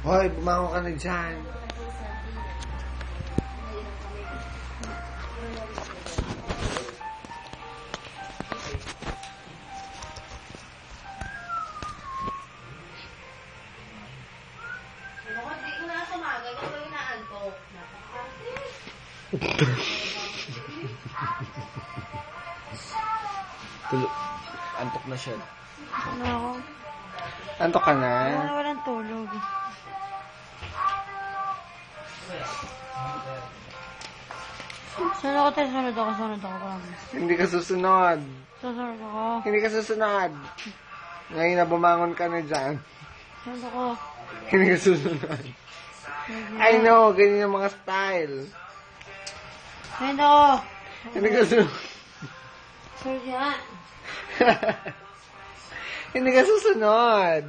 Hoy, bumangon ka na dyan. Antok na siya. Ano? Antok ka na? Walang tulog. Sunod ako. Promise. Hindi ka susunod. Susunod ako. Hindi ka susunod. Ngayon na bumangon ka na dyan. Sunod ako. Hindi ka susunod. I know, ganyan yung mga style. Sunod ako. Hindi ka susunod. Sunod yan. Hindi ka susunod.